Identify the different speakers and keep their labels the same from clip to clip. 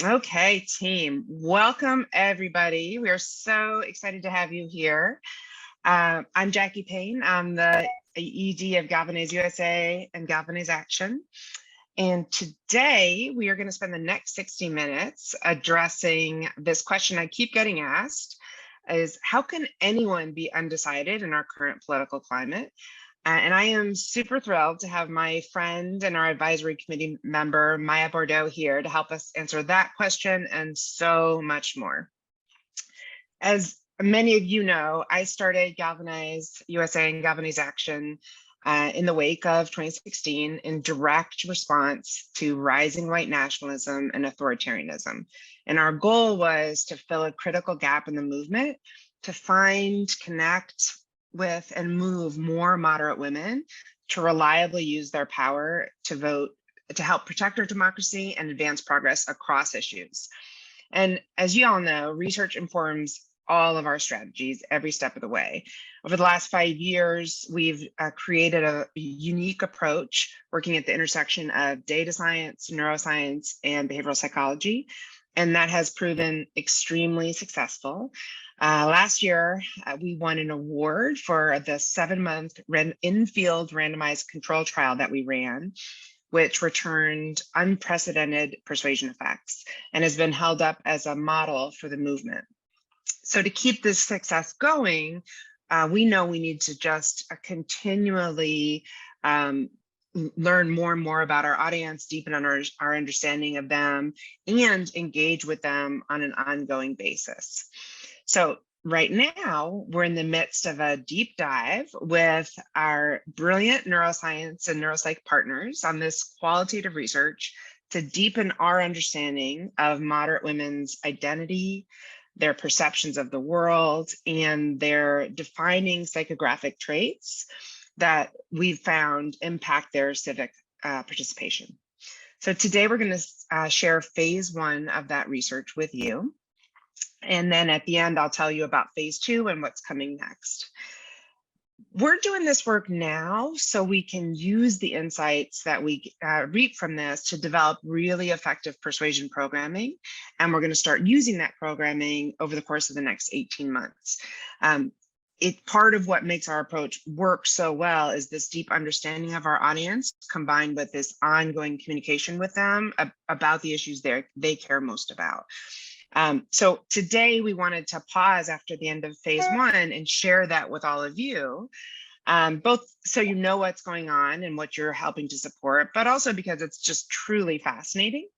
Speaker 1: Okay, team. Welcome, everybody. We are so excited to have you here. I'm Jackie Payne. I'm the ED of Galvanize USA and Galvanize Action. And today we are going to spend the next 60 minutes addressing this question I keep getting asked is how can anyone be undecided in our current political climate? And I am super thrilled to have my friend and our advisory committee member, Maya Bourdeau, here to help us answer that question and so much more. As many of you know, I started Galvanize USA and Galvanize Action in the wake of 2016 in direct response to rising white nationalism and authoritarianism. And our goal was to fill a critical gap in the movement to find, connect with, and move more moderate women to reliably use their power to vote to help protect our democracy and advance progress across issues. And as you all know, research informs all of our strategies every step of the way. Over the last 5 years, we've created a unique approach working at the intersection of data science, neuroscience, and behavioral psychology. And that has proven extremely successful. Last year, we won an award for the 7-month in-field randomized control trial that we ran, which returned unprecedented persuasion effects and has been held up as a model for the movement. So to keep this success going, we know we need to just continually learn more and more about our audience, deepen our understanding of them, and engage with them on an ongoing basis. So right now, we're in the midst of a deep dive with our brilliant neuroscience and neuropsych partners on this qualitative research to deepen our understanding of moderate women's identity, their perceptions of the world, and their defining psychographic traits that we've found impact their civic participation. So today we're going to share phase 1 of that research with you. And then at the end, I'll tell you about phase 2 and what's coming next. We're doing this work now so we can use the insights that we reap from this to develop really effective persuasion programming. And we're going to start using that programming over the course of the next 18 months. Part of what makes our approach work so well is this deep understanding of our audience combined with this ongoing communication with them about the issues they care most about. So today we wanted to pause after the end of phase 1 and share that with all of you, both so you know what's going on and what you're helping to support, but also because it's just truly fascinating.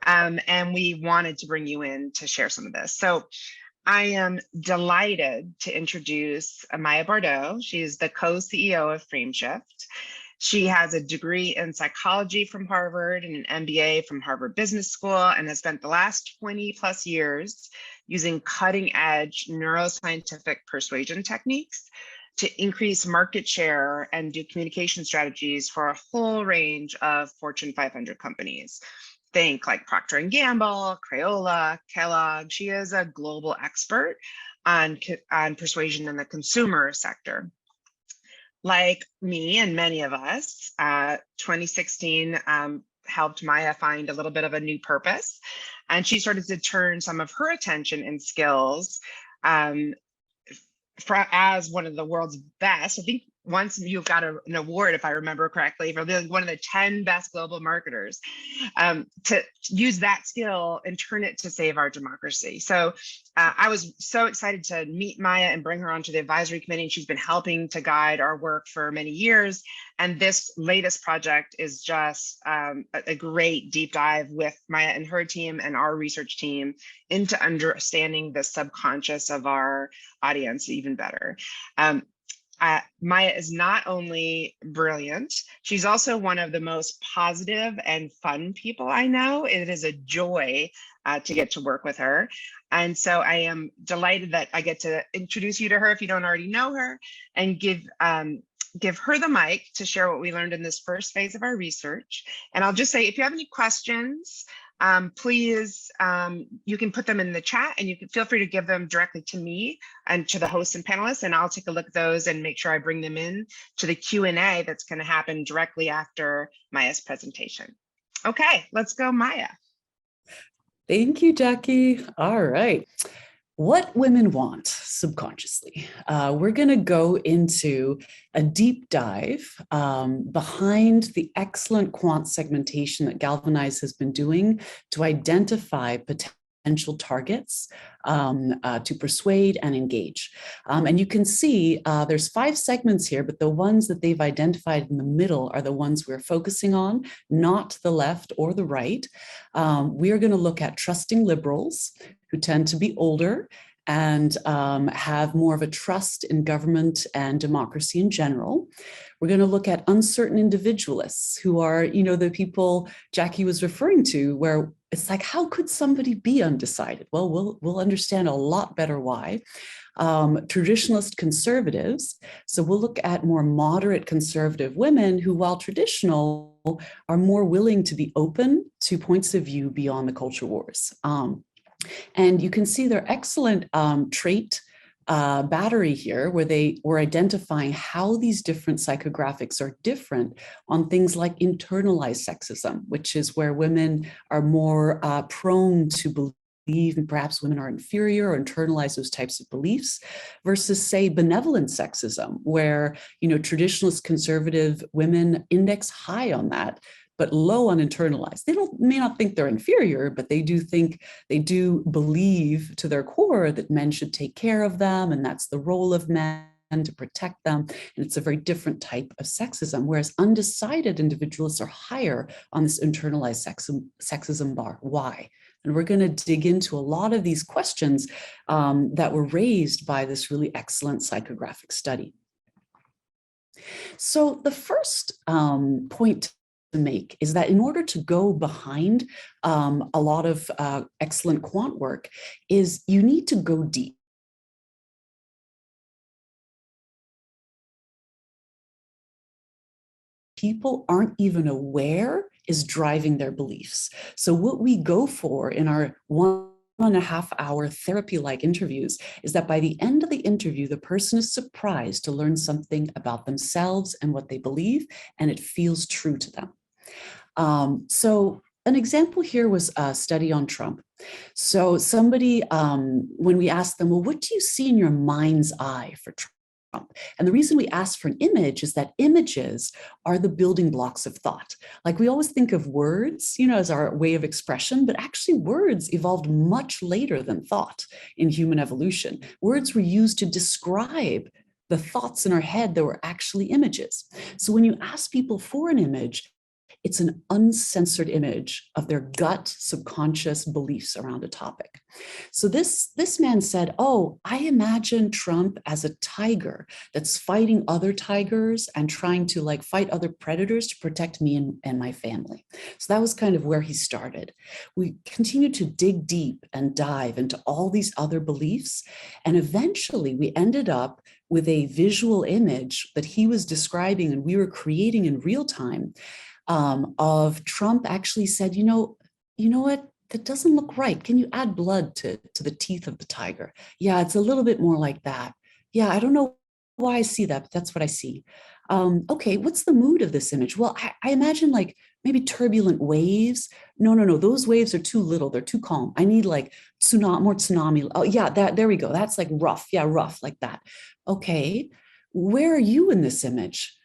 Speaker 1: And we wanted to bring you in to share some of this. So I am delighted to introduce Maya Bourdeau. She's the co-CEO of FrameShift. She has a degree in psychology from Harvard and an MBA from Harvard Business School and has spent the last 20 plus years using cutting edge neuroscientific persuasion techniques to increase market share and do communication strategies for a whole range of Fortune 500 companies. Think like Procter & Gamble, Crayola, Kellogg. She is a global expert on persuasion in the consumer sector. Like me and many of us, 2016 helped Maya find a little bit of a new purpose. And she started to turn some of her attention and skills as one of the world's best. I think once you got an award, if I remember correctly, for one of the 10 best global marketers, to use that skill and turn it to save our democracy. So I was so excited to meet Maya and bring her onto the advisory committee. She's been helping to guide our work for many years. And this latest project is just a great deep dive with Maya and her team and our research team into understanding the subconscious of our audience even better. Maya is not only brilliant, she's also one of the most positive and fun people I know. It is a joy to get to work with her. And so I am delighted that I get to introduce you to her if you don't already know her, and give her the mic to share what we learned in this first phase of our research. And I'll just say, if you have any questions, please, you can put them in the chat, and you can feel free to give them directly to me and to the hosts and panelists, and I'll take a look at those and make sure I bring them in to the Q&A that's going to happen directly after Maya's presentation. Okay, let's go, Maya.
Speaker 2: Thank you, Jackie. All right. What women want subconsciously. We're going to go into a deep dive behind the excellent quant segmentation that Galvanize has been doing to identify potential targets to persuade and engage. And you can see there's 5 segments here, but the ones that they've identified in the middle are the ones we're focusing on, not the left or the right. We are going to look at trusting liberals who tend to be older and have more of a trust in government and democracy in general. We're going to look at uncertain individualists who are, the people Jackie was referring to, where it's like, how could somebody be undecided? Well, we'll understand a lot better why. Traditionalist conservatives. So we'll look at more moderate conservative women who, while traditional, are more willing to be open to points of view beyond the culture wars. And you can see their excellent trait battery here, where they were identifying how these different psychographics are different on things like internalized sexism, which is where women are more prone to believe and perhaps women are inferior or internalize those types of beliefs, versus, say, benevolent sexism, where traditionalist conservative women index high on that, but low on internalized. They may not think they're inferior, but they do believe to their core that men should take care of them, and that's the role of men, to protect them. And it's a very different type of sexism, whereas undecided individualists are higher on this internalized sexism bar. Why? And we're going to dig into a lot of these questions that were raised by this really excellent psychographic study. So the first point to make is that in order to go behind a lot of excellent quant work is you need to go deep. People aren't even aware is driving their beliefs. So what we go for in our 1.5 hour therapy-like interviews is that by the end of the interview, the person is surprised to learn something about themselves and what they believe, and it feels true to them. So an example here was a study on Trump. So somebody, when we asked them, well, what do you see in your mind's eye for Trump? And the reason we ask for an image is that images are the building blocks of thought. Like we always think of words, as our way of expression, but actually words evolved much later than thought in human evolution. Words were used to describe the thoughts in our head that were actually images. So when you ask people for an image, it's an uncensored image of their gut subconscious beliefs around a topic. So this man said, oh, I imagine Trump as a tiger that's fighting other tigers and trying to fight other predators to protect me and my family. So that was kind of where he started. We continued to dig deep and dive into all these other beliefs. And eventually we ended up with a visual image that he was describing and we were creating in real time of Trump actually said, you know what, that doesn't look right. Can you add blood to the teeth of the tiger? Yeah, it's a little bit more like that. Yeah, I don't know why I see that, but that's what I see. Okay, what's the mood of this image? Well, I imagine maybe turbulent waves. No, those waves are too little. They're too calm. I need more tsunami. Oh yeah, there we go. That's rough. Yeah, rough like that. Okay, where are you in this image?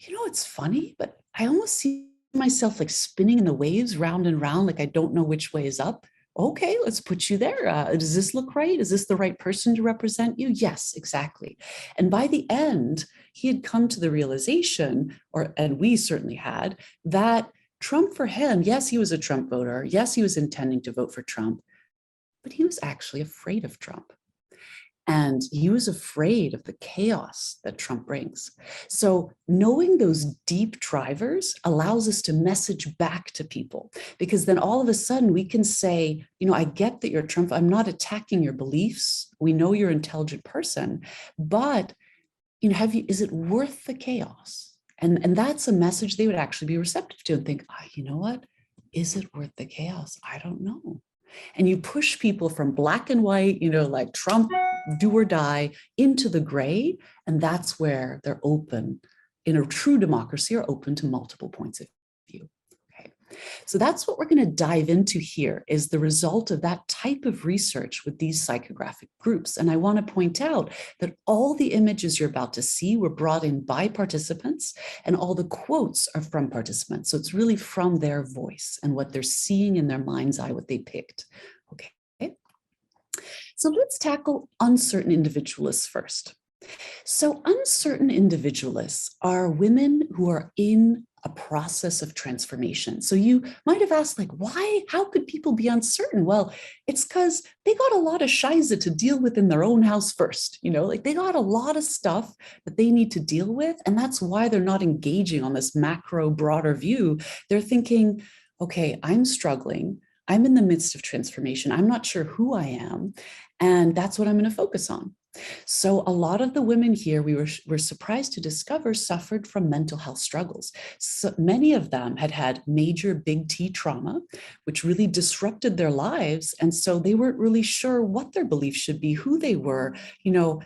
Speaker 2: It's funny, but I almost see myself spinning in the waves round and round, like I don't know which way is up. Okay, let's put you there. Does this look right? Is this the right person to represent you? Yes, exactly. And by the end, he had come to the realization, and we certainly had, that Trump for him, yes, he was a Trump voter. Yes, he was intending to vote for Trump, but he was actually afraid of Trump. And he was afraid of the chaos that Trump brings. So knowing those deep drivers allows us to message back to people, because then all of a sudden we can say, I get that you're Trump. I'm not attacking your beliefs. We know you're an intelligent person, but is it worth the chaos? And that's a message they would actually be receptive to and think, you know what? Is it worth the chaos? I don't know. And you push people from black and white, like Trump, do or die, into the gray. And that's where they're open, in a true democracy, are open to multiple points of view. Okay. So that's what we're going to dive into here, is the result of that type of research with these psychographic groups. And I want to point out that all the images you're about to see were brought in by participants, and all the quotes are from participants. So it's really from their voice and what they're seeing in their mind's eye, what they picked. Okay. So let's tackle uncertain individualists first. So uncertain individualists are women who are in a process of transformation. So you might have asked, like, why? How could people be uncertain? Well, it's because they got a lot of shiza to deal with in their own house first. Like they got a lot of stuff that they need to deal with. And that's why they're not engaging on this macro, broader view. They're thinking, okay, I'm struggling. I'm in the midst of transformation. I'm not sure who I am. And that's what I'm going to focus on. So a lot of the women here, we were surprised to discover, suffered from mental health struggles. So many of them had had major big T trauma, which really disrupted their lives. And so they weren't really sure what their beliefs should be, who they were.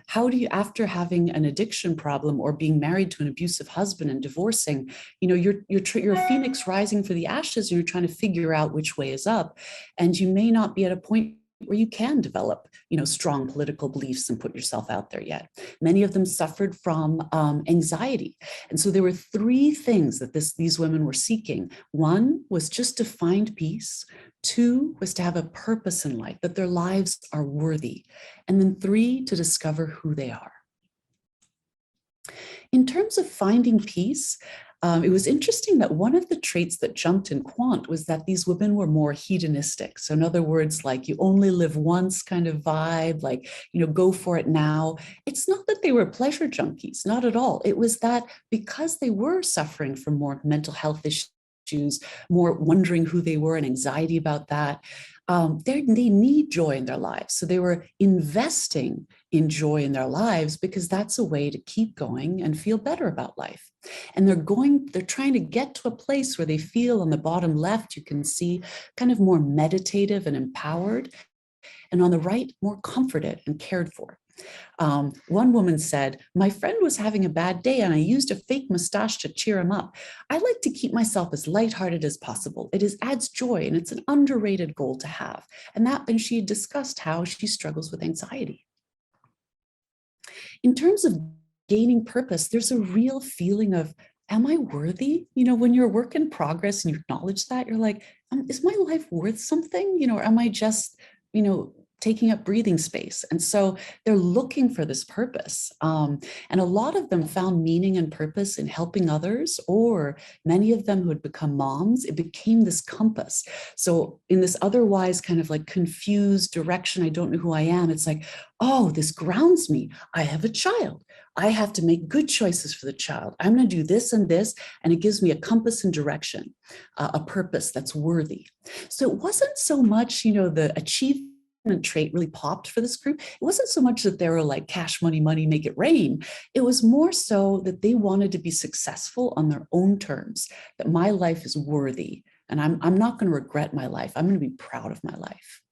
Speaker 2: How do you, after having an addiction problem or being married to an abusive husband and divorcing, you're a phoenix rising for the ashes, and you're trying to figure out which way is up. And you may not be at a point where you can develop, strong political beliefs and put yourself out there yet. Many of them suffered from anxiety. And so there were three things that these women were seeking. One was just to find peace. Two was to have a purpose in life, that their lives are worthy. And then three, to discover who they are. In terms of finding peace, it was interesting that one of the traits that jumped in quant was that these women were more hedonistic. So in other words, like you only live once kind of vibe, like, go for it now. It's not that they were pleasure junkies, not at all. It was that because they were suffering from more mental health issues, more wondering who they were and anxiety about that, they need joy in their lives. So they were investing in joy in their lives because that's a way to keep going and feel better about life. And they're trying to get to a place where they feel, on the bottom left, you can see kind of more meditative and empowered. And on the right, more comforted and cared for. One woman said, my friend was having a bad day and I used a fake mustache to cheer him up. I like to keep myself as lighthearted as possible. It adds joy, and it's an underrated goal to have. And she discussed how she struggles with anxiety. In terms of gaining purpose, there's a real feeling of, am I worthy? When you're a work in progress and you acknowledge that, you're like, is my life worth something? Or am I just, taking up breathing space? And so they're looking for this purpose. And a lot of them found meaning and purpose in helping others, or many of them who had become moms, it became this compass. So in this otherwise kind of like confused direction, I don't know who I am, it's like, oh, this grounds me. I have a child. I have to make good choices for the child. I'm going to do this and this, and it gives me a compass and direction, a purpose that's worthy. So it wasn't so much, the achievement trait really popped for this group. It wasn't so much that they were like cash money, make it rain. It was more so that they wanted to be successful on their own terms, that my life is worthy and I'm not going to regret my life. I'm going to be proud of my life.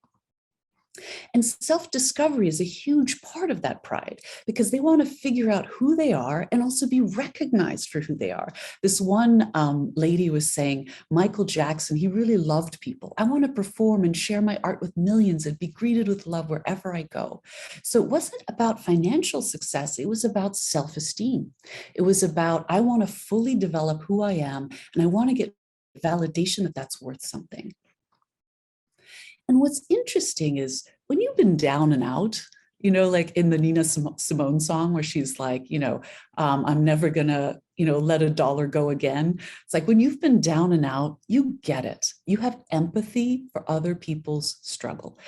Speaker 2: And self-discovery is a huge part of that pride, because they want to figure out who they are and also be recognized for who they are. This one lady was saying, Michael Jackson, he really loved people. I want to perform and share my art with millions and be greeted with love wherever I go. So it wasn't about financial success. It was about self-esteem. It was about, I want to fully develop who I am, and I want to get validation that that's worth something. And what's interesting is when you've been down and out, like in the Nina Simone song where she's like, I'm never gonna, let a dollar go again. It's like when you've been down and out, you get it. You have empathy for other people's struggle.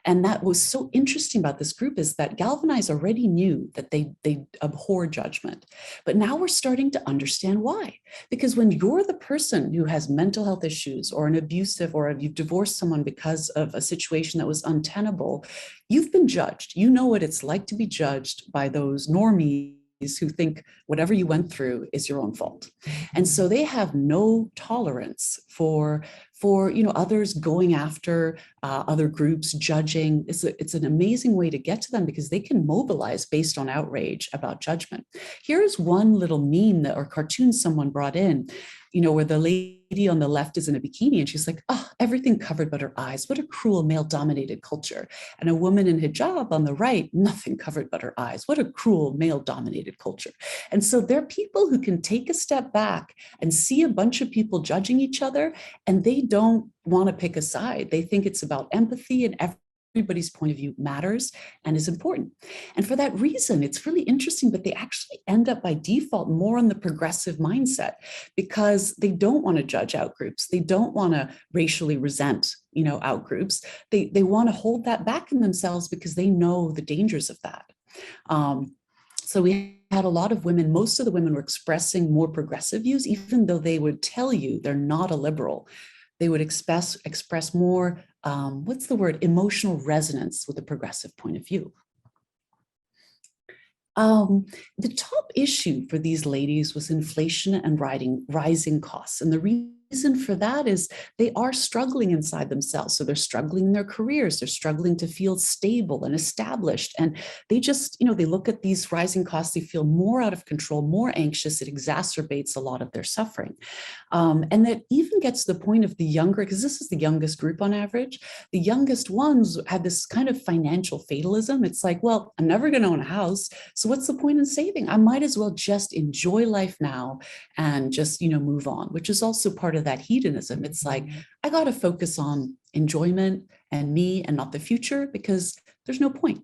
Speaker 2: And that was so interesting about this group, is that Galvanize already knew that they abhor judgment. But now we're starting to understand why. Because when you're the person who has mental health issues or an abusive, or you've divorced someone because of a situation that was untenable, you've been judged. You know what it's like to be judged by those normies who think whatever you went through is your own fault. And so they have no tolerance for for others going after other groups, judging. It's an amazing way to get to them because they can mobilize based on outrage about judgment. Here's one little meme or cartoon someone brought in, where the lady on the left is in a bikini and she's like, oh, everything covered but her eyes. What a cruel male-dominated culture. And a woman in hijab on the right, nothing covered but her eyes. What a cruel male-dominated culture. And so there are people who can take a step back and see a bunch of people judging each other, and they don't want to pick a side. They think it's about empathy, and everybody's point of view matters and is important. And for that reason, it's really interesting, but they actually end up by default more on the progressive mindset because they don't want to judge out groups. They don't want to racially resent, out groups. They want to hold that back in themselves because they know the dangers of that. So we had a lot of women, most of the women were expressing more progressive views, even though they would tell you they're not a liberal. They would express more, emotional resonance with a progressive point of view. The top issue for these ladies was inflation and rising costs. And the reason for that is they are struggling inside themselves. So they're struggling in their careers. They're struggling to feel stable and established. And they just, they look at these rising costs, they feel more out of control, more anxious. It exacerbates a lot of their suffering. And that even gets to the point of the younger, because this is the youngest group on average, the youngest ones had this kind of financial fatalism. It's like, well, I'm never going to own a house. So what's the point in saving? I might as well just enjoy life now and just, move on, which is also part of that hedonism. It's like, I got to focus on enjoyment and me and not the future because there's no point.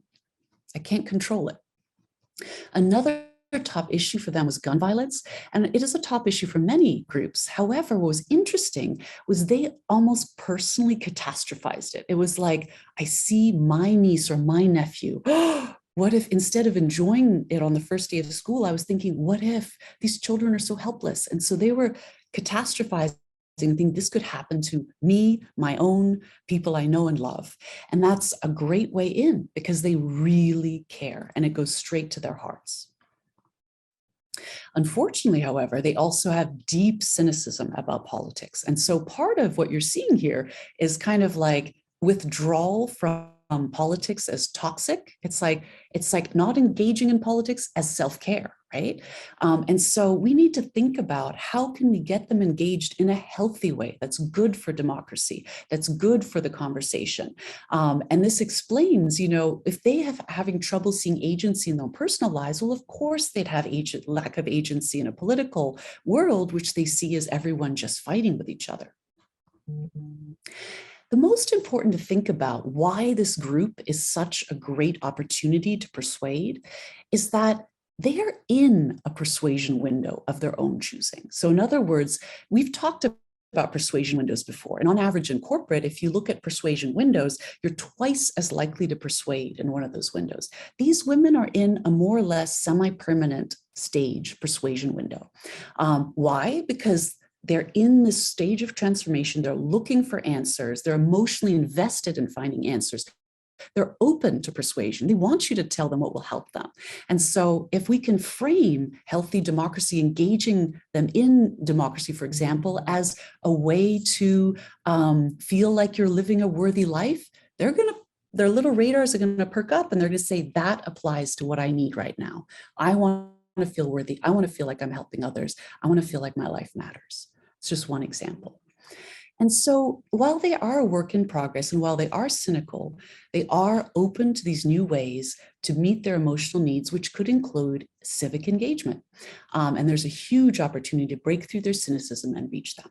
Speaker 2: I can't control it. Another top issue for them was gun violence, and it is a top issue for many groups. However, what was interesting was they almost personally catastrophized it. It was like, I see my niece or my nephew. What if instead of enjoying it on the first day of school, I was thinking, what if these children are so helpless? And so they were catastrophizing, think this could happen to me, my own people I know and love. And that's a great way in because they really care and it goes straight to their hearts. Unfortunately, however, they also have deep cynicism about politics. And so part of what you're seeing here is kind of like withdrawal from politics as toxic. It's like not engaging in politics as self-care, right? And so we need to think about how can we get them engaged in a healthy way that's good for democracy, that's good for the conversation. And this explains, if they have having trouble seeing agency in their personal lives, well, of course they'd have lack of agency in a political world, which they see as everyone just fighting with each other. The most important to think about why this group is such a great opportunity to persuade is that they are in a persuasion window of their own choosing. So in other words, we've talked about persuasion windows before. And on average in corporate, if you look at persuasion windows, you're twice as likely to persuade in one of those windows. These women are in a more or less semi-permanent stage persuasion window. Why? Because they're in this stage of transformation. They're looking for answers. They're emotionally invested in finding answers. They're open to persuasion. They want you to tell them what will help them. And so if we can frame healthy democracy, engaging them in democracy, for example, as a way to feel like you're living a worthy life, their little radars are going to perk up and they're going to say, that applies to what I need right now. I want to feel worthy. I want to feel like I'm helping others. I want to feel like my life matters. It's just one example. And so while they are a work in progress and while they are cynical, they are open to these new ways to meet their emotional needs, which could include civic engagement. And there's a huge opportunity to break through their cynicism and reach them.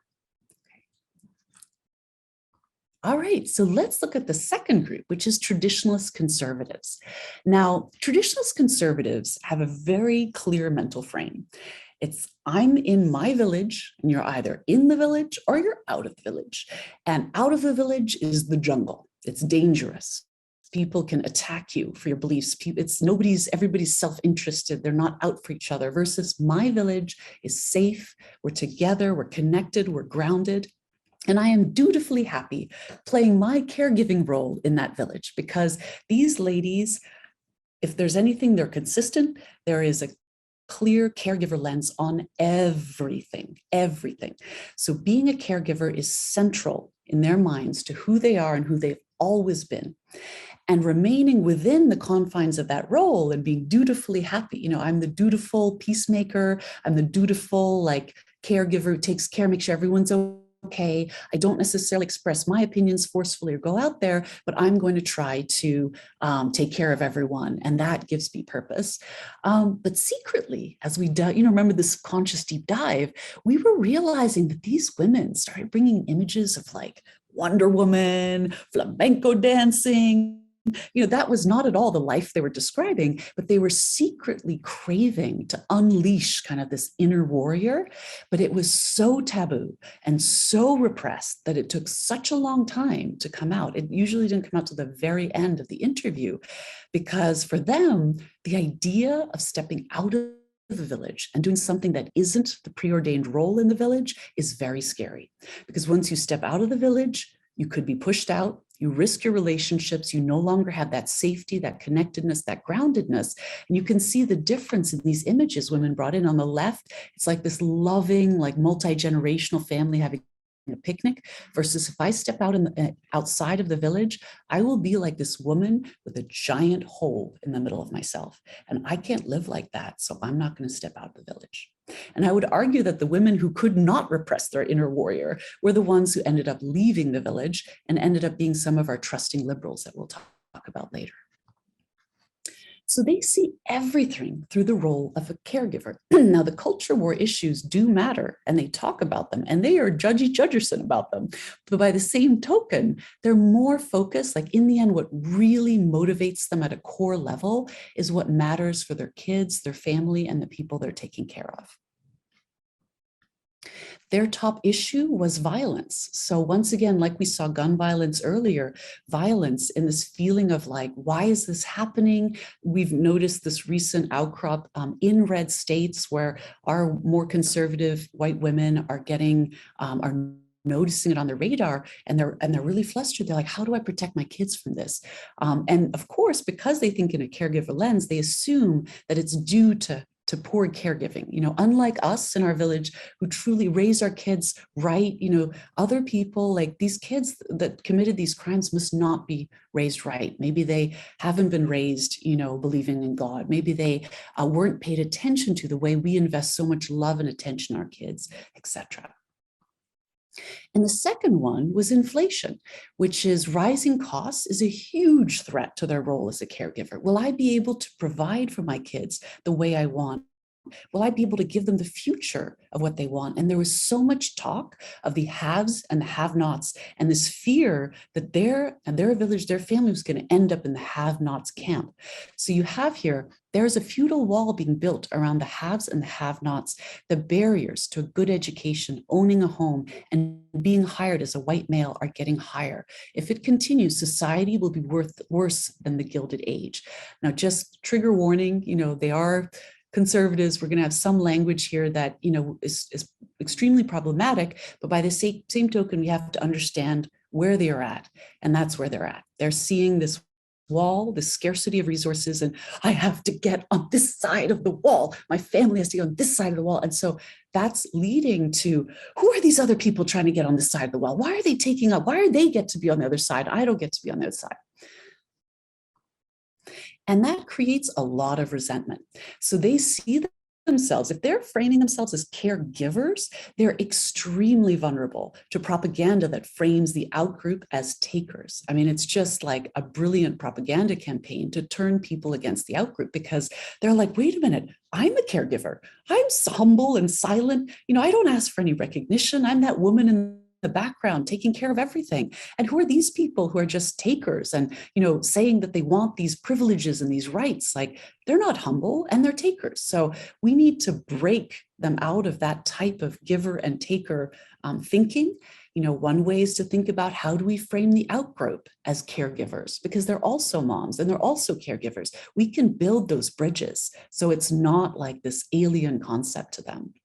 Speaker 2: All right, so let's look at the second group, which is traditionalist conservatives. Now, traditionalist conservatives have a very clear mental frame. It's I'm in my village, and you're either in the village or you're out of the village. And out of the village is the jungle. It's dangerous. People can attack you for your beliefs. Everybody's self-interested. They're not out for each other versus my village is safe. We're together, we're connected, we're grounded. And I am dutifully happy playing my caregiving role in that village because these ladies, if there's anything, they're consistent. There is a clear caregiver lens on everything. So being a caregiver is central in their minds to who they are and who they've always been. And remaining within the confines of that role and being dutifully happy. I'm the dutiful peacemaker. I'm the dutiful caregiver who takes care, make sure everyone's okay. I don't necessarily express my opinions forcefully or go out there, but I'm going to try to take care of everyone. And that gives me purpose. But secretly, as we remember this conscious deep dive, we were realizing that these women started bringing images of Wonder Woman, flamenco dancing. That was not at all the life they were describing, but they were secretly craving to unleash kind of this inner warrior. But it was so taboo and so repressed that it took such a long time to come out. It usually didn't come out to the very end of the interview, because for them, the idea of stepping out of the village and doing something that isn't the preordained role in the village is very scary. Because once you step out of the village, you could be pushed out, you risk your relationships, you no longer have that safety, that connectedness, that groundedness. And you can see the difference in these images women brought in. On the left, it's like this loving, multi-generational family having a picnic, versus if I step out outside of the village, I will be like this woman with a giant hole in the middle of myself. And I can't live like that. So I'm not going to step out of the village. And I would argue that the women who could not repress their inner warrior were the ones who ended up leaving the village and ended up being some of our trusting liberals that we'll talk about later. So they see everything through the role of a caregiver. Now, the culture war issues do matter, and they talk about them, and they are judgerson about them. But by the same token, they're more focused, in the end, what really motivates them at a core level is what matters for their kids, their family, and the people they're taking care of. Their top issue was violence. So once again, like we saw gun violence earlier, violence in this feeling of why is this happening? We've noticed this recent outcrop in red states where our more conservative white women are noticing it on their radar, and they're really flustered. They're like, how do I protect my kids from this? And of course, because they think in a caregiver lens, they assume that it's due to poor caregiving. Unlike us in our village who truly raise our kids right, other people, these kids that committed these crimes, must not be raised right. Maybe they haven't been raised, believing in God. Maybe they weren't paid attention to the way we invest so much love and attention in our kids, etc. And the second one was inflation, which is rising costs is a huge threat to their role as a caregiver. Will I be able to provide for my kids the way I want? Will I be able to give them the future of what they want? And there was so much talk of the haves and the have-nots, and this fear that their village, their family was going to end up in the have-nots camp. So you have here, there's a feudal wall being built around the haves and the have-nots. The barriers to a good education, owning a home, and being hired as a white male are getting higher. If it continues, society will be worse than the Gilded Age. Now, just trigger warning, they are conservatives. We're going to have some language here that is extremely problematic, but by the same token, we have to understand where they are at, and that's where they're at. They're seeing this wall, the scarcity of resources, and I have to get on this side of the wall. My family has to get on this side of the wall. And so that's leading to, who are these other people trying to get on this side of the wall? Why are they taking up? Why do they get to be on the other side? I don't get to be on the other side. And that creates a lot of resentment. So they see themselves, if they're framing themselves as caregivers, they're extremely vulnerable to propaganda that frames the outgroup as takers. I mean, it's just like a brilliant propaganda campaign to turn people against the outgroup, because they're like, wait a minute, I'm a caregiver. I'm humble and silent. I don't ask for any recognition. I'm that woman in the background taking care of everything. And who are these people who are just takers and saying that they want these privileges and these rights? They're not humble and they're takers. So we need to break them out of that type of giver and taker thinking. One way is to think about, how do we frame the outgroup as caregivers, because they're also moms and they're also caregivers. We can build those bridges so it's not like this alien concept to them.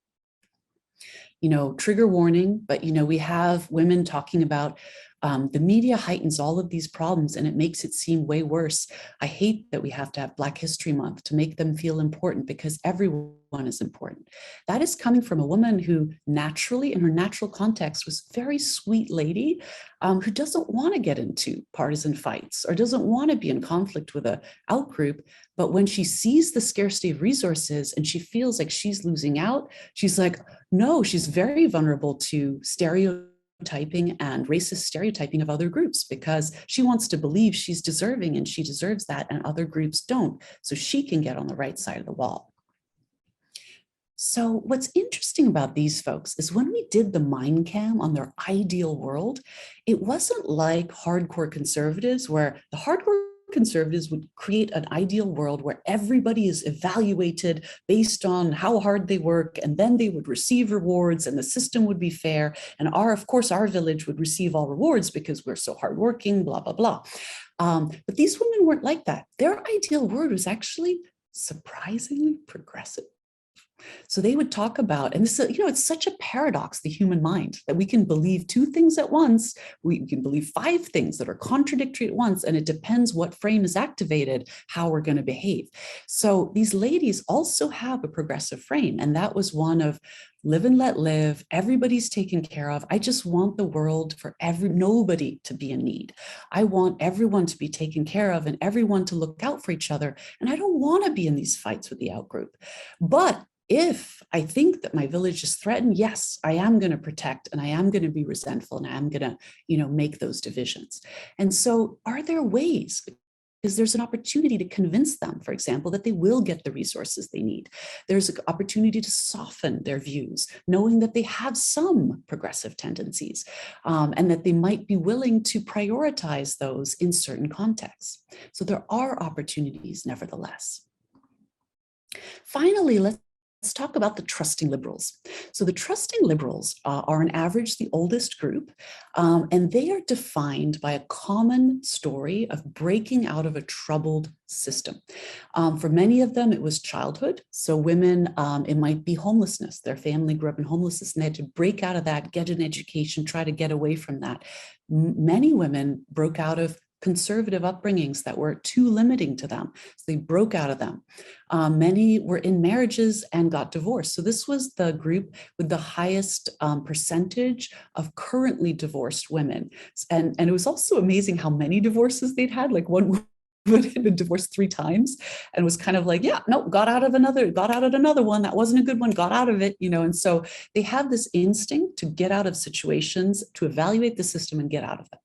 Speaker 2: Trigger warning, but we have women talking about the media heightens all of these problems and it makes it seem way worse. I hate that we have to have Black History Month to make them feel important, because everyone one is important. That is coming from a woman who naturally, in her natural context, was a very sweet lady who doesn't want to get into partisan fights or doesn't want to be in conflict with a outgroup. But when she sees the scarcity of resources and she feels like she's losing out, she's like, no, she's very vulnerable to stereotyping and racist stereotyping of other groups because she wants to believe she's deserving and she deserves that and other groups don't. So she can get on the right side of the wall. So what's interesting about these folks is when we did the mind cam on their ideal world, it wasn't like hardcore conservatives where the hardcore conservatives would create an ideal world where everybody is evaluated based on how hard they work, and then they would receive rewards and the system would be fair. And of course, our village would receive all rewards because we're so hardworking, blah, blah, blah. But these women weren't like that. Their ideal world was actually surprisingly progressive. So they would talk about, and this is, it's such a paradox, the human mind, that we can believe two things at once. We can believe five things that are contradictory at once, and it depends what frame is activated, how we're going to behave. So these ladies also have a progressive frame, and that was one of live and let live. Everybody's taken care of. I just want the world for nobody to be in need. I want everyone to be taken care of and everyone to look out for each other. And I don't want to be in these fights with the outgroup. But if I think that my village is threatened, yes, I am going to protect and I am going to be resentful and I am going to, make those divisions. And so are there ways? Because there's an opportunity to convince them, for example, that they will get the resources they need. There's an opportunity to soften their views, knowing that they have some progressive tendencies and that they might be willing to prioritize those in certain contexts. So there are opportunities nevertheless. Finally, let's talk about the trusting liberals. So the trusting liberals are on average the oldest group, and they are defined by a common story of breaking out of a troubled system. For many of them, it was childhood. So women, it might be homelessness. Their family grew up in homelessness and they had to break out of that, get an education, try to get away from that. Many women broke out of conservative upbringings that were too limiting to them. So they broke out of them. Many were in marriages and got divorced. So this was the group with the highest percentage of currently divorced women. And it was also amazing how many divorces they'd had. Like one woman had been divorced 3 times and was kind of like, yeah, no, got out of another one. That wasn't a good one, got out of it, and so they have this instinct to get out of situations, to evaluate the system and get out of them.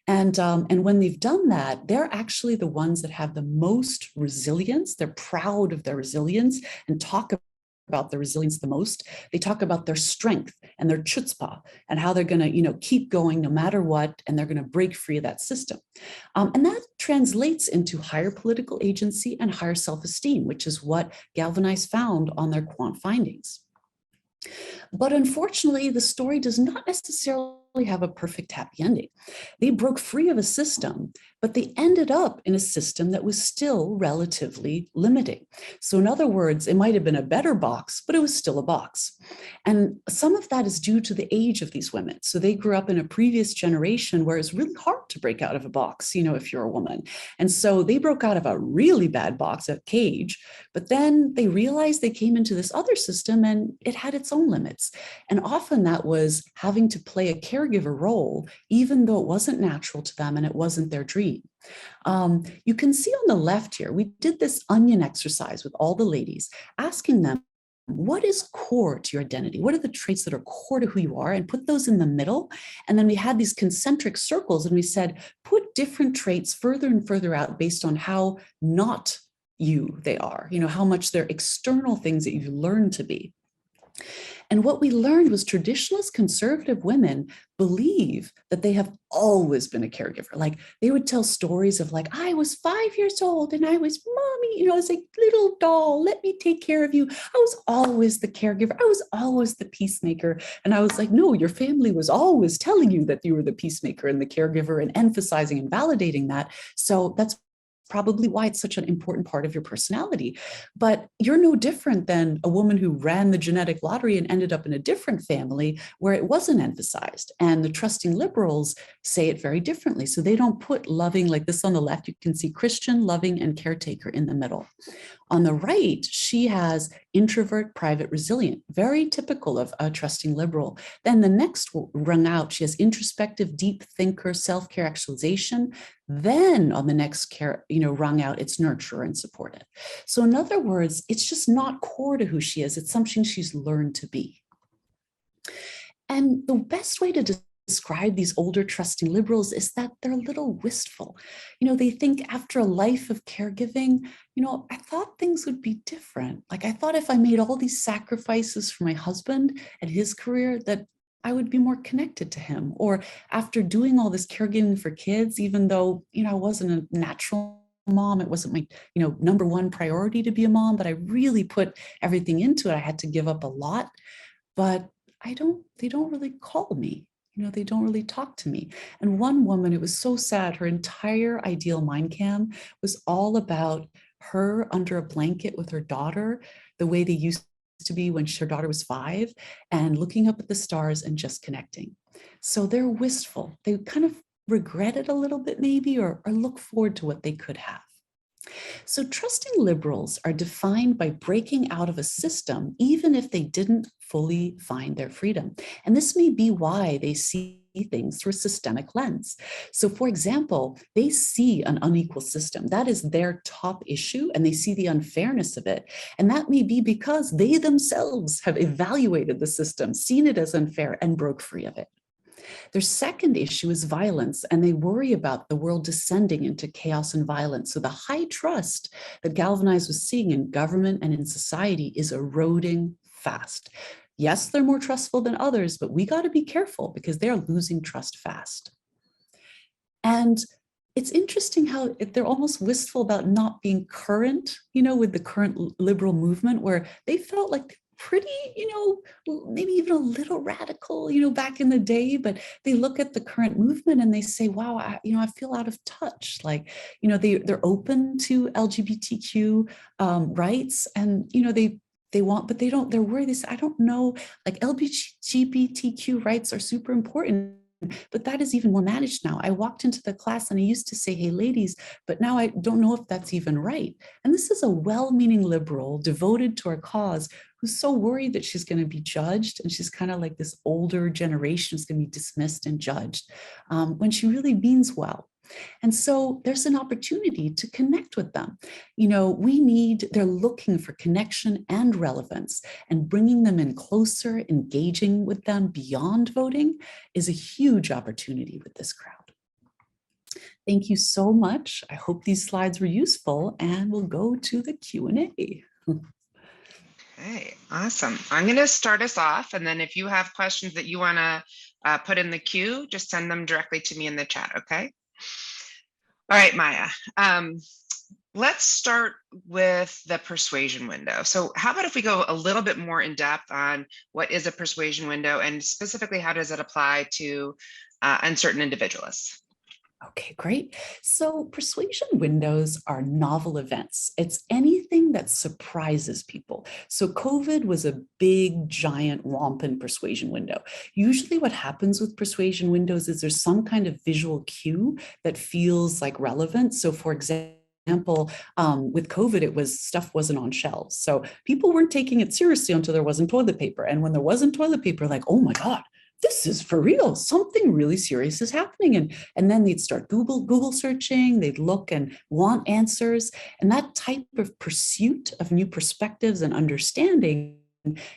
Speaker 2: And when they've done that, they're actually the ones that have the most resilience. They're proud of their resilience and talk about their resilience the most. They talk about their strength and their chutzpah and how they're going to, keep going no matter what, and they're going to break free of that system. And that translates into higher political agency and higher self-esteem, which is what Galvanize found on their quant findings. But unfortunately, the story does not necessarily have a perfect happy ending. They broke free of a system, but they ended up in a system that was still relatively limiting. So in other words, it might have been a better box, but it was still a box. And some of that is due to the age of these women. So they grew up in a previous generation where it's really hard to break out of a box, if you're a woman. And so they broke out of a really bad box, a cage, but then they realized they came into this other system and it had its own limits. And often that was having to play a caregiver role, even though it wasn't natural to them and it wasn't their dream. You can see on the left here, we did this onion exercise with all the ladies, asking them, what is core to your identity? What are the traits that are core to who you are? And put those in the middle. And then we had these concentric circles and we said, put different traits further and further out based on how not you they are, how much they're external things that you learn to be. And what we learned was traditionalist conservative women believe that they have always been a caregiver. Like they would tell stories of like, I was 5 years old and I was mommy, I was like little doll, let me take care of you. I was always the caregiver. I was always the peacemaker. And I was like, no, your family was always telling you that you were the peacemaker and the caregiver and emphasizing and validating that. So that's probably why it's such an important part of your personality. But you're no different than a woman who ran the genetic lottery and ended up in a different family where it wasn't emphasized. And the trusting liberals say it very differently. So they don't put loving like this on the left. You can see Christian, loving, and caretaker in the middle. On the right, she has introvert, private, resilient, very typical of a trusting liberal. Then the next rung out, she has introspective, deep thinker, self-care, actualization. Then on the next rung out, it's nurturer and supportive. So in other words, it's just not core to who she is. It's something she's learned to be. And the best way to describe these older trusting liberals is that they're a little wistful. They think after a life of caregiving, I thought things would be different. Like I thought if I made all these sacrifices for my husband and his career, that I would be more connected to him. Or after doing all this caregiving for kids, even though, I wasn't a natural mom, it wasn't my, number one priority to be a mom, but I really put everything into it. I had to give up a lot, but they don't really call me. They don't really talk to me. And one woman, it was so sad. Her entire ideal mind cam was all about her under a blanket with her daughter, the way they used to be when her daughter was 5, and looking up at the stars and just connecting. So they're wistful. They kind of regret it a little bit maybe, or look forward to what they could have. So trusting liberals are defined by breaking out of a system, even if they didn't fully find their freedom. And this may be why they see things through a systemic lens. So for example, they see an unequal system. That is their top issue, and they see the unfairness of it. And that may be because they themselves have evaluated the system, seen it as unfair, and broke free of it. Their second issue is violence, and they worry about the world descending into chaos and violence. So the high trust that Galvanize was seeing in government and in society is eroding fast. Yes, they're more trustful than others, but we got to be careful because they're losing trust fast. And it's interesting how they're almost wistful about not being current, with the current liberal movement, where they felt like pretty, maybe even a little radical, back in the day, but they look at the current movement and they say, wow, I feel out of touch. Like, they're open to LGBTQ rights, and, they want, but they're worried. They say, I don't know, like LGBTQ rights are super important, but that is even more managed now. I walked into the class and I used to say, hey, ladies, but now I don't know if that's even right. And this is a well-meaning liberal devoted to our cause who's so worried that she's going to be judged. And she's kind of like this older generation is going to be dismissed and judged when she really means well. And so there's an opportunity to connect with them. They're looking for connection and relevance, and bringing them in closer, engaging with them beyond voting is a huge opportunity with this crowd. Thank you so much. I hope these slides were useful, and we'll go to the Q&A.
Speaker 1: Okay, awesome. I'm going to start us off, and then if you have questions that you want to put in the queue, just send them directly to me in the chat, okay? All right, Maya. Let's start with the persuasion window. So how about if we go a little bit more in depth on what is a persuasion window, and specifically how does it apply to uncertain individualists?
Speaker 2: Okay, great. So persuasion windows are novel events. It's anything that surprises people. So COVID was a big, giant, rampant persuasion window. Usually what happens with persuasion windows is there's some kind of visual cue that feels like relevant. So for example, with COVID, it was stuff wasn't on shelves. So people weren't taking it seriously until there wasn't toilet paper. And when there wasn't toilet paper, like, oh my God, this is for real. Something really serious is happening. And then they'd start Google searching, they'd look and want answers. And that type of pursuit of new perspectives and understanding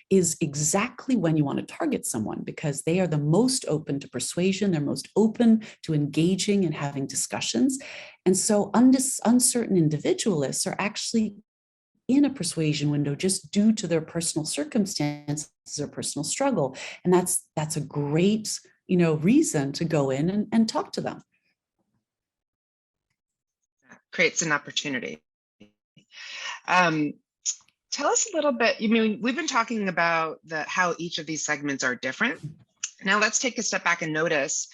Speaker 2: is exactly when you want to target someone, because they are the most open to persuasion. They're most open to engaging and having discussions. And so uncertain individualists are actually in a persuasion window just due to their personal circumstances or personal struggle. And that's a great, reason to go in and talk to them.
Speaker 1: Creates an opportunity. Tell us a little bit, we've been talking about how each of these segments are different. Now let's take a step back and notice,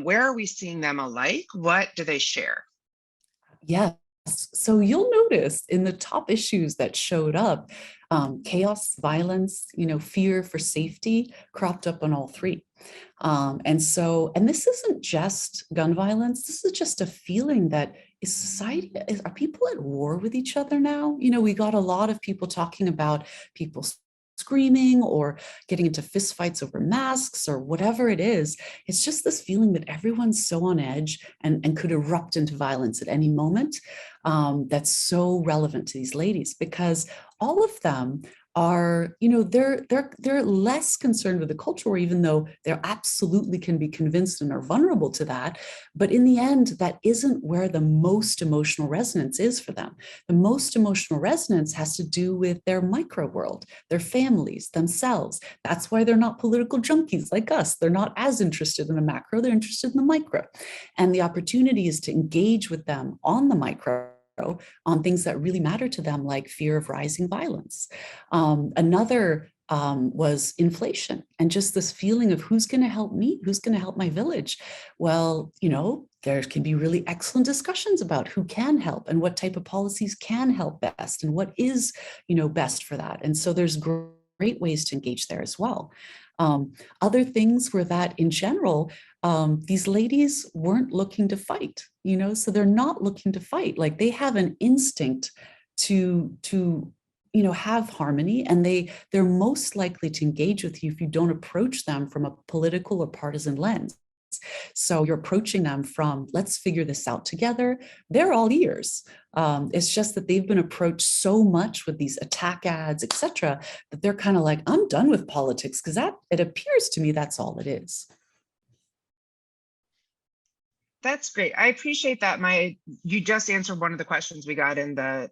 Speaker 1: where are we seeing them alike? What do they share?
Speaker 2: Yeah. So you'll notice in the top issues that showed up, chaos, violence, fear for safety cropped up on all three. And this isn't just gun violence. This is just a feeling that are people at war with each other now? We got a lot of people talking about people screaming or getting into fistfights over masks or whatever it is. It's just this feeling that everyone's so on edge and could erupt into violence at any moment. That's so relevant to these ladies because all of them are, they're less concerned with the culture war, even though they absolutely can be convinced and are vulnerable to that. But in the end, that isn't where the most emotional resonance is for them. The most emotional resonance has to do with their micro world, their families, themselves. That's why they're not political junkies like us. They're not as interested in the macro, they're interested in the micro. And the opportunity is to engage with them on the micro, on things that really matter to them, like fear of rising violence. Another was inflation and just this feeling of who's going to help me, who's going to help my village. Well, there can be really excellent discussions about who can help and what type of policies can help best and what is, best for that. And so there's great ways to engage there as well. Other things were that in general, these ladies weren't looking to fight, so they're not looking to fight. Like they have an instinct to have harmony, and they're most likely to engage with you if you don't approach them from a political or partisan lens. So you're approaching them from, let's figure this out together. They're all ears. It's just that they've been approached so much with these attack ads, et cetera, that they're kind of like, I'm done with politics, because it appears to me that's all it is.
Speaker 1: That's great. I appreciate that. You just answered one of the questions we got in the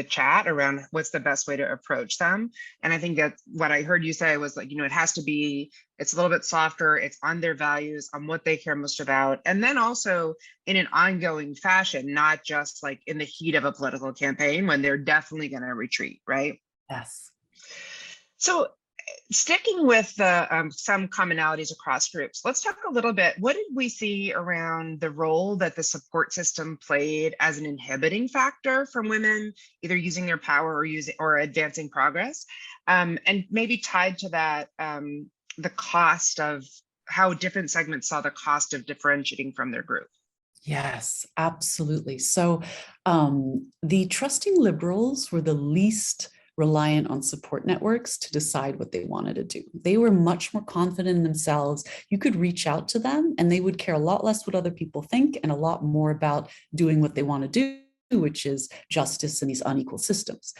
Speaker 1: chat around what's the best way to approach them. And I think that what I heard you say was like, it has to be, it's a little bit softer, it's on their values, on what they care most about. And then also in an ongoing fashion, not just like in the heat of a political campaign when they're definitely going to retreat, right?
Speaker 2: Yes.
Speaker 1: So sticking with some commonalities across groups, let's talk a little bit. What did we see around the role that the support system played as an inhibiting factor from women, either using their power or advancing progress? And maybe tied to that, the cost of how different segments saw the cost of differentiating from their group.
Speaker 2: Yes, absolutely. So the trusting liberals were the least reliant on support networks to decide what they wanted to do. They were much more confident in themselves. You could reach out to them and they would care a lot less what other people think and a lot more about doing what they want to do, which is justice in these unequal systems.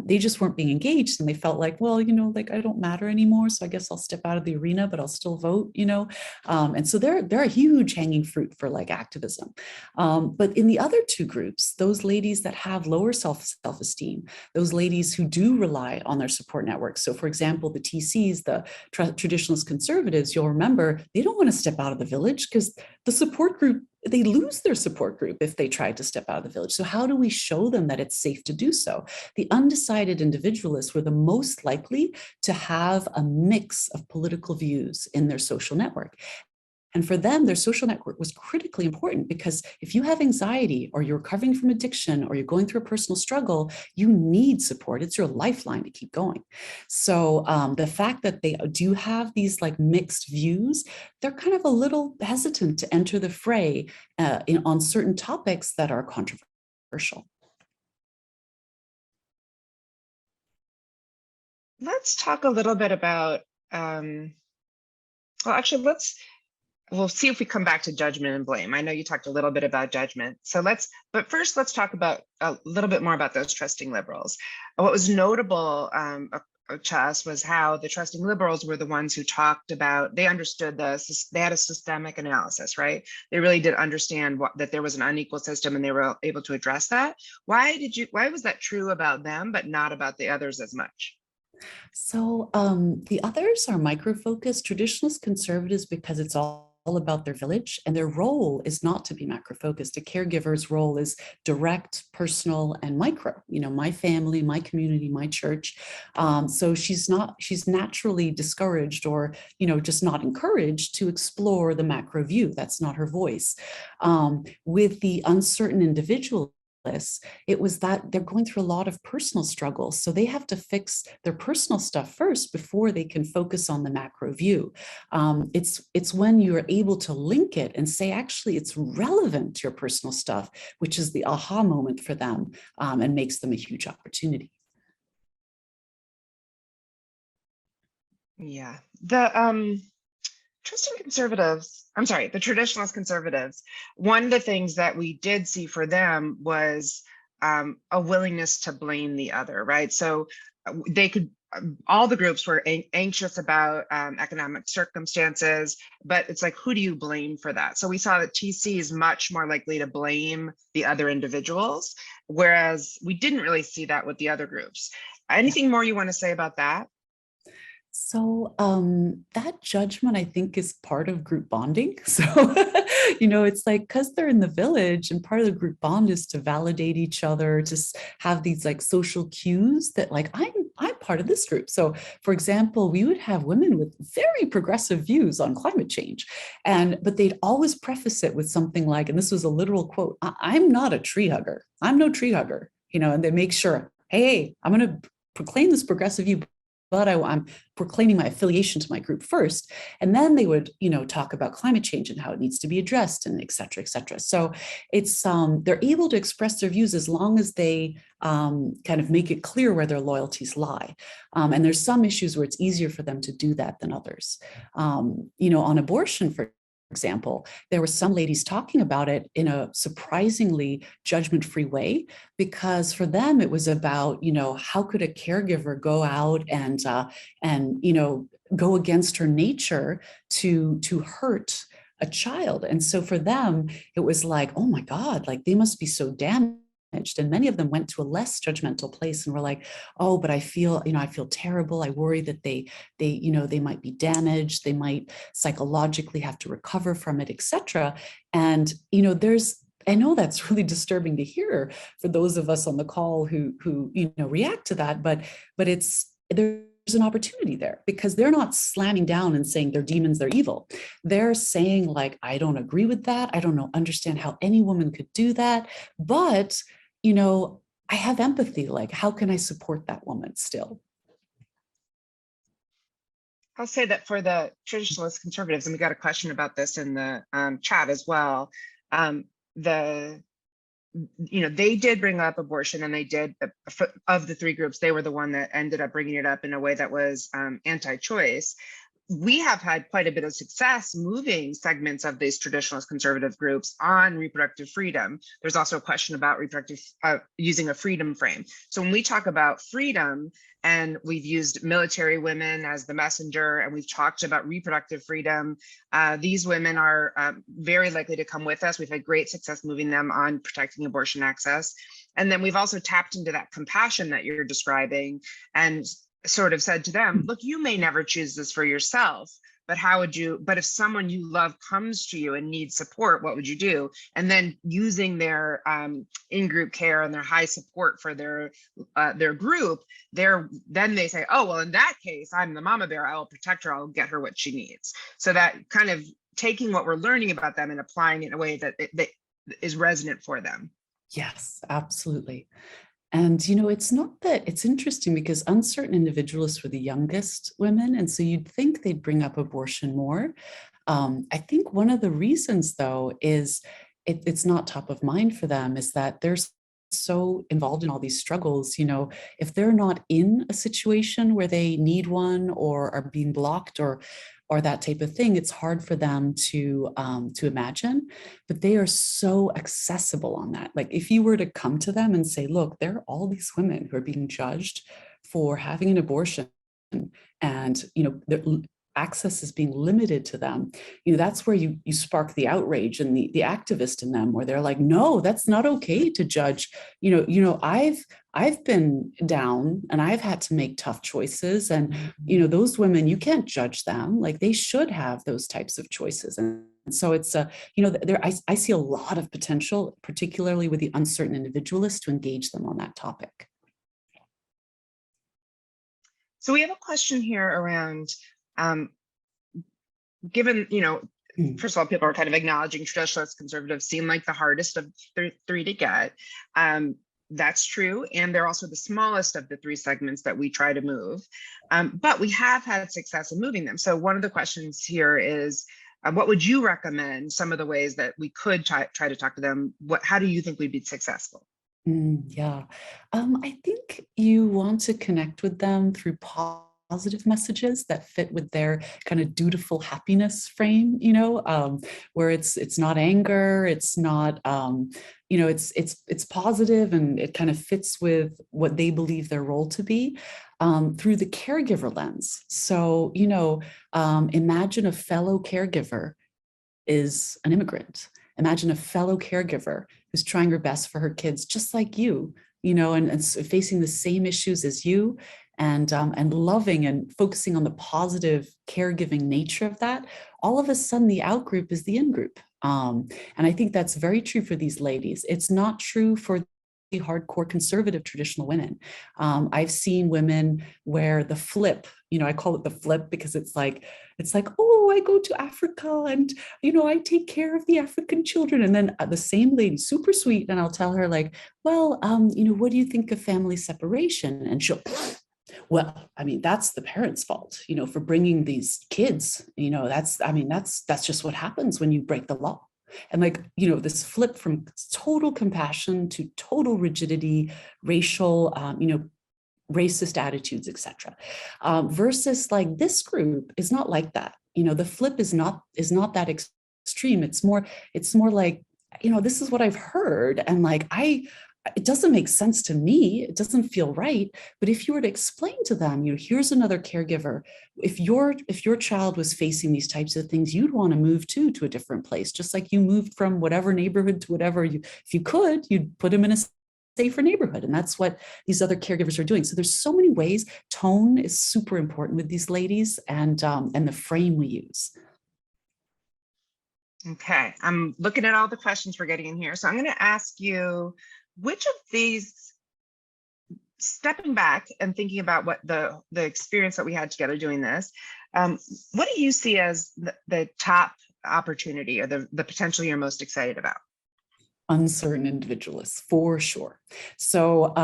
Speaker 2: They just weren't being engaged and they felt like, well, like I don't matter anymore. So I guess I'll step out of the arena, but I'll still vote, And so they're a huge hanging fruit for like activism. But in the other two groups, those ladies that have lower self-esteem, those ladies who do rely on their support networks. So for example, the TCs, the traditionalist conservatives, you'll remember, they don't want to step out of the village because the support group, they lose their support group if they try to step out of the village. So how do we show them that it's safe to do so? The undecided individualists were the most likely to have a mix of political views in their social network. And for them, their social network was critically important because if you have anxiety or you're recovering from addiction or you're going through a personal struggle, you need support. It's your lifeline to keep going. So the fact that they do have these like mixed views, they're kind of a little hesitant to enter the fray on certain topics that are controversial.
Speaker 1: Let's talk a little bit about, we'll see if we come back to judgment and blame. I know you talked a little bit about judgment. But first let's talk about a little bit more about those trusting liberals. What was notable to us was how the trusting liberals were the ones who talked about, they understood they had a systemic analysis, right? They really did understand that there was an unequal system and they were able to address that. Why was that true about them, but not about the others as much?
Speaker 2: So the others are micro-focused, traditionalist conservatives, because it's all about their village and their role is not to be macro-focused. A caregiver's role is direct, personal, and micro, my family, my community, my church. So she's naturally discouraged or, just not encouraged to explore the macro view. That's not her voice. With the uncertain individual, it was that they're going through a lot of personal struggles. So they have to fix their personal stuff first before they can focus on the macro view. It's when you're able to link it and say, actually, it's relevant to your personal stuff, which is the aha moment for them, and makes them a huge opportunity.
Speaker 1: Yeah, the the traditionalist conservatives, one of the things that we did see for them was a willingness to blame the other, right? So they could, all the groups were anxious about economic circumstances, but it's like, who do you blame for that? So we saw that TC is much more likely to blame the other individuals, whereas we didn't really see that with the other groups. Anything more you want to say about that?
Speaker 2: So that judgment, I think, is part of group bonding. So, it's like, because they're in the village and part of the group bond is to validate each other, to have these like social cues that like, I'm part of this group. So for example, we would have women with very progressive views on climate change. But they'd always preface it with something like, and this was a literal quote, I'm not a tree hugger. I'm no tree hugger, and they make sure, hey, I'm going to proclaim this progressive view, but I'm proclaiming my affiliation to my group first. And then they would, talk about climate change and how it needs to be addressed and et cetera, et cetera. So it's, they're able to express their views as long as they kind of make it clear where their loyalties lie. And there's some issues where it's easier for them to do that than others. On abortion, for example, there were some ladies talking about it in a surprisingly judgment-free way, because for them it was about, how could a caregiver go out and go against her nature to hurt a child. And so for them, it was like, oh my God, like they must be so damaged. And many of them went to a less judgmental place and were like, oh, but I feel terrible. I worry that they might be damaged. They might psychologically have to recover from it, etc. And, I know that's really disturbing to hear for those of us on the call who react to that, but there's an opportunity there, because they're not slamming down and saying they're demons, they're evil. They're saying like, I don't agree with that. I don't understand how any woman could do that. But, I have empathy. Like, how can I support that woman still?
Speaker 1: I'll say that for the traditionalist conservatives, and we got a question about this in the chat as well. They did bring up abortion, and they did, of the three groups, they were the one that ended up bringing it up in a way that was anti-choice. We have had quite a bit of success moving segments of these traditionalist conservative groups on reproductive freedom. There's also a question about using a freedom frame. So when we talk about freedom, and we've used military women as the messenger, and we've talked about reproductive freedom, these women are very likely to come with us. We've had great success moving them on protecting abortion access. And then we've also tapped into that compassion that you're describing and sort of said to them, look, you may never choose this for yourself, but but if someone you love comes to you and needs support, what would you do? And then using their in-group care and their high support for their group, then they say, oh, well, in that case, I'm the mama bear, I will protect her, I'll get her what she needs. So that kind of taking what we're learning about them and applying it in a way that is resonant for them.
Speaker 2: Yes, absolutely. And, it's interesting because uncertain individualists were the youngest women. And so you'd think they'd bring up abortion more. I think one of the reasons, though, is it's not top of mind for them, is that they're so involved in all these struggles. If they're not in a situation where they need one or are being blocked or that type of thing, it's hard for them to imagine, but they are so accessible on that. Like if you were to come to them and say, look, there are all these women who are being judged for having an abortion, and their access is being limited to them, that's where you spark the outrage and the activist in them, where they're like, no, that's not okay to judge. I've been down and I've had to make tough choices, and those women, you can't judge them. Like they should have those types of choices. And so it's I see a lot of potential, particularly with the uncertain individualists, to engage them on that topic.
Speaker 1: So we have a question here around, given, first of all, people are kind of acknowledging traditionalist conservatives seem like the hardest of the three to get. That's true. And they're also the smallest of the three segments that we try to move. But we have had success in moving them. So one of the questions here is, what would you recommend some of the ways that we could try to talk to them? How do you think we'd be successful?
Speaker 2: Yeah, I think you want to connect with them through positive messages that fit with their kind of dutiful happiness frame, where it's not anger, it's not, it's positive, and it kind of fits with what they believe their role to be, through the caregiver lens. So, imagine a fellow caregiver is an immigrant. Imagine a fellow caregiver who's trying her best for her kids, just like you, and facing the same issues as you, and loving and focusing on the positive caregiving nature of that. All of a sudden, the out group is the in group. And I think that's very true for these ladies. It's not true for hardcore conservative traditional women. I've seen women where the flip, I call it the flip because it's like, oh, I go to Africa and, I take care of the African children. And then the same lady, super sweet. And I'll tell her like, well, what do you think of family separation? And she'll, well, I mean, that's the parents' fault, for bringing these kids, that's just what happens when you break the law. And this flip from total compassion to total rigidity, racial, racist attitudes, etc. Versus like this group is not like that. The flip is not that extreme. It's more like, this is what I've heard. And like, it doesn't make sense to me. It doesn't feel right. But if you were to explain to them, here's another caregiver. If your child was facing these types of things, you'd want to move to a different place, just like you moved from whatever neighborhood to whatever if you could, you'd put them in a safer neighborhood. And that's what these other caregivers are doing. So there's so many ways. Tone is super important with these ladies, and the frame we use.
Speaker 1: Okay, I'm looking at all the questions we're getting in here. So I'm going to ask you, which of these, stepping back and thinking about what the experience that we had together doing this, what do you see as the top opportunity or the potential you're most excited about?
Speaker 2: Uncertain individualists, for sure. So,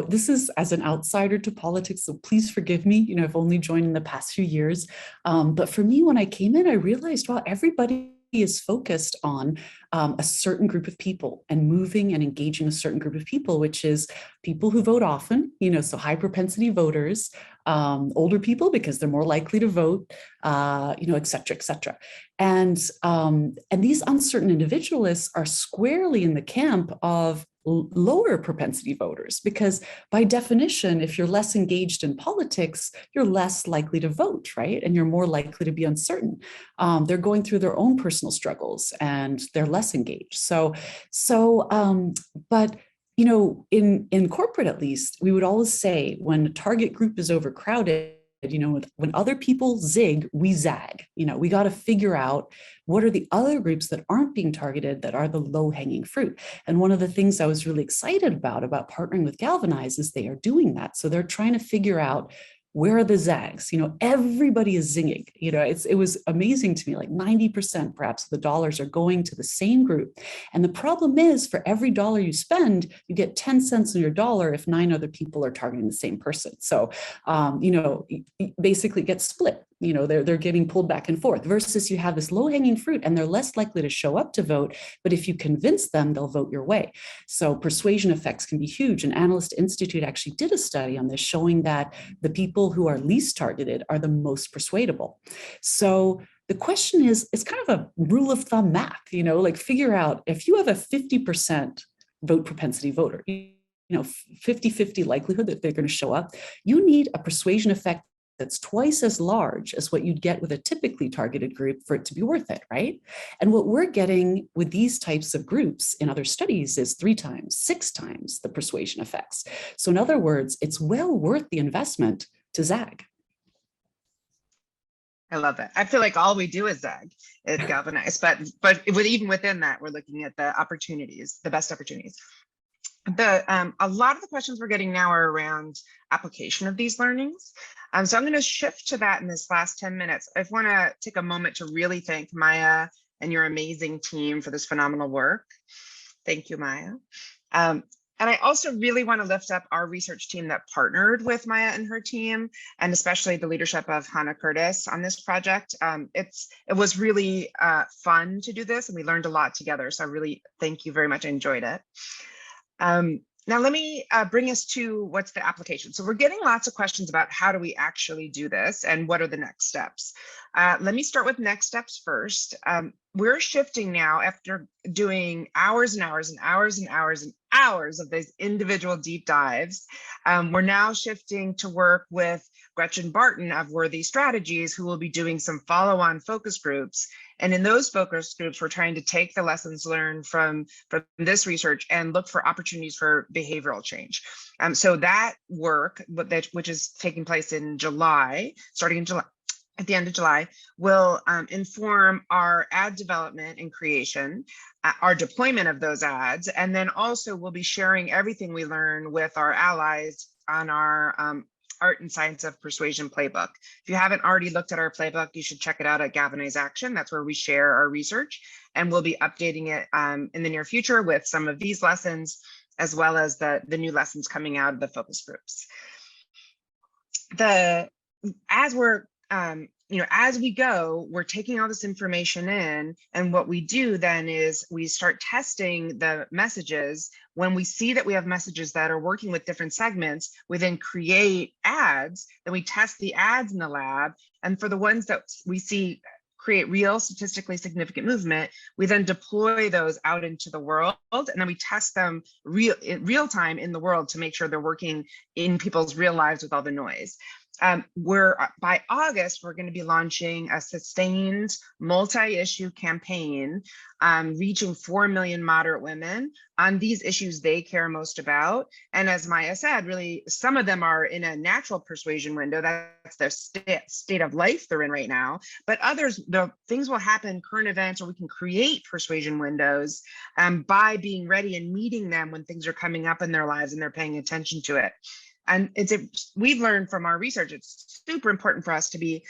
Speaker 2: this is as an outsider to politics, so please forgive me. I've only joined in the past few years. But for me, when I came in, I realized, well, everybody is focused on a certain group of people and moving and engaging a certain group of people, which is people who vote often, so high propensity voters, older people because they're more likely to vote, et cetera, et cetera. And these uncertain individualists are squarely in the camp of lower propensity voters, because by definition, if you're less engaged in politics, you're less likely to vote, right? And you're more likely to be uncertain. They're going through their own personal struggles and they're less engaged. But in corporate, at least, we would always say when a target group is overcrowded, when other people zig, we zag. We got to figure out what are the other groups that aren't being targeted that are the low-hanging fruit. And one of the things I was really excited about partnering with Galvanize is they are doing that. So they're trying to figure out, where are the zags? Everybody is zinging. It was amazing to me, like 90% perhaps of the dollars are going to the same group. And the problem is, for every dollar you spend, you get 10 cents on your dollar if 9 other people are targeting the same person. So, basically get split. They're getting pulled back and forth, versus you have this low-hanging fruit and they're less likely to show up to vote. But if you convince them, they'll vote your way. So persuasion effects can be huge. And Analyst Institute actually did a study on this, showing that the people who are least targeted are the most persuadable. So the question is, it's kind of a rule of thumb math, figure out if you have a 50% vote propensity voter, 50-50 likelihood that they're going to show up, you need a persuasion effect that's twice as large as what you'd get with a typically targeted group for it to be worth it, right? And what we're getting with these types of groups in other studies is 3 times, 6 times the persuasion effects. So in other words, it's well worth the investment to zag.
Speaker 1: I love that. I feel like all we do is zag at Galvanize, but even within that, we're looking at the opportunities, the best opportunities. A lot of the questions we're getting now are around application of these learnings. So I'm going to shift to that in this last 10 minutes. I want to take a moment to really thank Maya and your amazing team for this phenomenal work. Thank you, Maya. And I also really want to lift up our research team that partnered with Maya and her team, and especially the leadership of Hannah Curtis on this project. It was really fun to do this, and we learned a lot together. So I really thank you very much. I enjoyed it. Now let me bring us to what's the application. So we're getting lots of questions about how do we actually do this and what are the next steps. Let me start with next steps first. We're shifting now after doing hours and hours and hours and hours and hours of these individual deep dives. We're now shifting to work with Gretchen Barton of Worthy Strategies, who will be doing some follow-on focus groups. And in those focus groups, we're trying to take the lessons learned from this research and look for opportunities for behavioral change. So that work, which is taking place in July, starting in July, at the end of July, will inform our ad development and creation, our deployment of those ads, and then also we'll be sharing everything we learn with our allies on our Art and Science of Persuasion Playbook. If you haven't already looked at our playbook, you should check it out at Galvanize Action. That's where we share our research, and we'll be updating it in the near future with some of these lessons, as well as the new lessons coming out of the focus groups. As we go, we're taking all this information in, and what we do then is we start testing the messages. When we see that we have messages that are working with different segments, we then create ads, then we test the ads in the lab, and for the ones that we see create real statistically significant movement, we then deploy those out into the world, and then we test them in real time in the world to make sure they're working in people's real lives with all the noise. By August, we're going to be launching a sustained multi-issue campaign reaching 4 million moderate women on these issues they care most about. And as Maya said, really, some of them are in a natural persuasion window. That's their state of life they're in right now. But others, the things will happen, current events, or we can create persuasion windows by being ready and meeting them when things are coming up in their lives and they're paying attention to it. And we've learned from our research, it's super important for us to be,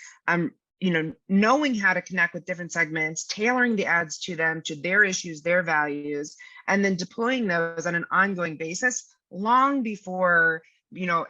Speaker 1: knowing how to connect with different segments, tailoring the ads to them, to their issues, their values, and then deploying those on an ongoing basis long before,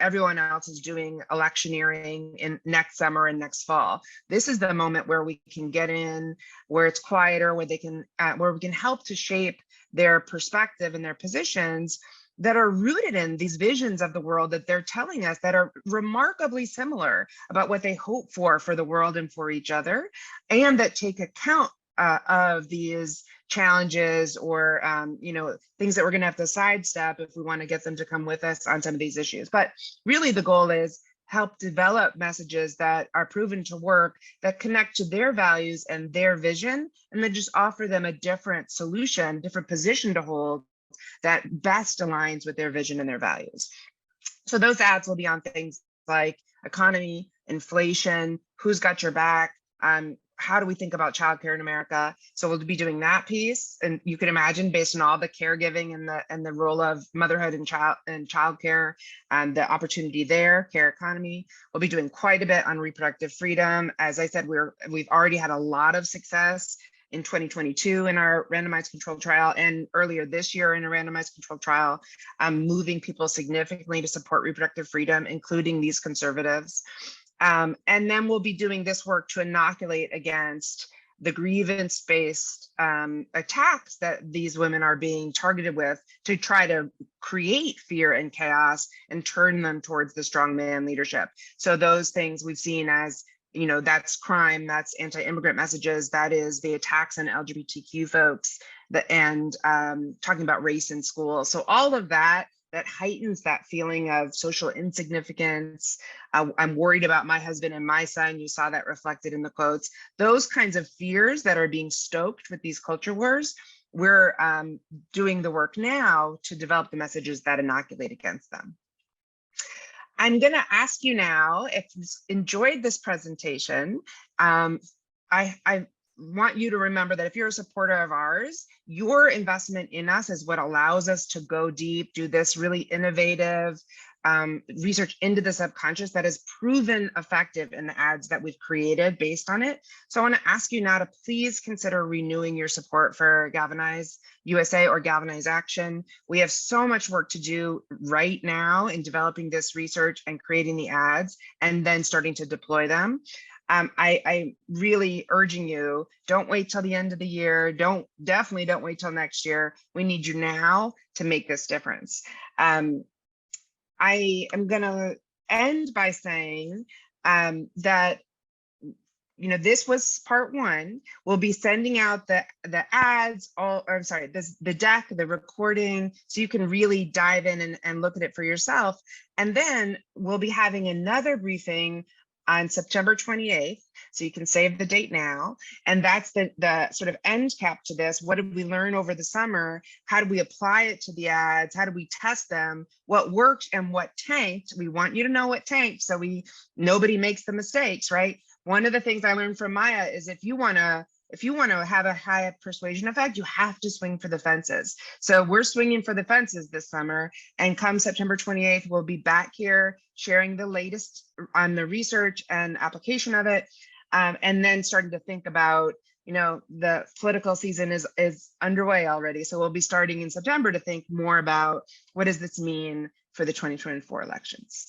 Speaker 1: everyone else is doing electioneering in next summer and next fall. This is the moment where we can get in, where it's quieter, where we can help to shape their perspective and their positions that are rooted in these visions of the world that they're telling us that are remarkably similar about what they hope for the world and for each other, and that take account of these challenges or things that we're going to have to sidestep if we want to get them to come with us on some of these issues. But really the goal is help develop messages that are proven to work, that connect to their values and their vision, and then just offer them a different solution, different position to hold that best aligns with their vision and their values. So those ads will be on things like economy, inflation, who's got your back, how do we think about childcare in America? So we'll be doing that piece, and you can imagine, based on all the caregiving and the role of motherhood and childcare and the opportunity there, care economy. We'll be doing quite a bit on reproductive freedom. As I said, we've already had a lot of success in 2022 in our randomized controlled trial, and earlier this year in a randomized controlled trial, moving people significantly to support reproductive freedom, including these conservatives. And then we'll be doing this work to inoculate against the grievance-based attacks that these women are being targeted with, to try to create fear and chaos and turn them towards the strongman leadership. So those things we've seen as, that's crime, that's anti-immigrant messages, that is the attacks on LGBTQ folks, and talking about race in school. So all of that heightens that feeling of social insignificance. I'm worried about my husband and my son. You saw that reflected in the quotes. Those kinds of fears that are being stoked with these culture wars, we're doing the work now to develop the messages that inoculate against them. I'm going to ask you now, if you enjoyed this presentation, I want you to remember that if you're a supporter of ours, your investment in us is what allows us to go deep, do this really innovative, research into the subconscious that has proven effective in the ads that we've created based on it. So I want to ask you now to please consider renewing your support for Galvanize USA or Galvanize Action. We have so much work to do right now in developing this research and creating the ads and then starting to deploy them. I really urging you, don't wait till the end of the year. Definitely don't wait till next year. We need you now to make this difference. I am gonna end by saying that this was part one. We'll be sending out the ads, the deck, the recording, so you can really dive in and look at it for yourself. And then we'll be having another briefing on September 28th. So you can save the date now. And that's the sort of end cap to this. What did we learn over the summer? How do we apply it to the ads? How do we test them? What worked and what tanked? We want you to know what tanked so nobody makes the mistakes, right? One of the things I learned from Maya is if you want to have a high persuasion effect, you have to swing for the fences. So we're swinging for the fences this summer. And come September 28th, we'll be back here sharing the latest on the research and application of it. And then starting to think about, the political season is underway already. So we'll be starting in September to think more about what does this mean for the 2024 elections.